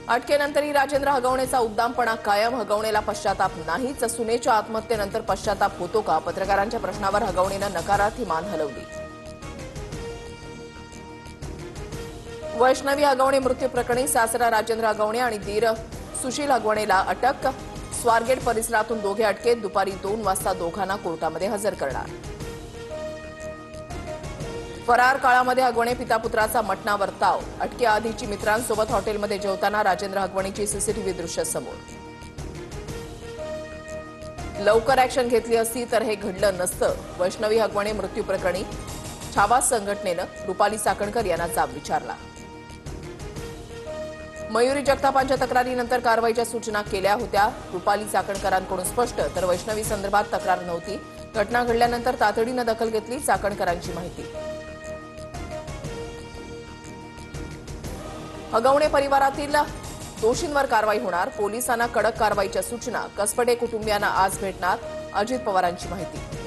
अटकेनंतरही राजेंद्र हगवणेचा उद्दामपणा कायम. हगवणेला पश्चाताप नाहीच. सुनेच्या आत्महत्येनंतर पश्चाताप होतो का? पत्रकारांच्या प्रश्नावर हगवणेनं नकारार्थी मान हलवली. वैष्णवी हगवणे मृत्यू प्रकरणी सासरा राजेंद्र हगवणे आणि दीर सुशील हगवणेला अटक. स्वारगेट परिसरातून दोघे अटकेत. दुपारी 2 वाजता दोघांना कोर्टामध्ये हजर करणार. फरार काळामध्ये हगवणे पितापुत्राचा मटणावर ताव. अटकेआधीची मित्रांसोबत हॉटेलमध्ये जेवताना राजेंद्र हगवणेची सीसीटीव्ही दृश्य समोर. लवकर ऍक्शन घेतली असती तर हे घडलं नसतं. वैष्णवी हगवणे मृत्यू प्रकरणी छावा संघटनेनं रुपाली चाकणकर यांना जाब विचारला. मयुरी जगतापांच्या तक्रारीनंतर कारवाईच्या सूचना केल्या होत्या. रुपाली चाकणकरांकडून स्पष्ट, तर वैष्णवी संदर्भात तक्रार नव्हती. घटना घडल्यानंतर तातडीनं दखल घेतली. चाकणकरांची माहिती. हगवणे परिवारातील दोषींवर कारवाई होणार. पोलिसांना कडक कारवाईच्या सूचना. कसपडे कुटुंबियांना आज भेटणार. अजित पवारांची माहिती.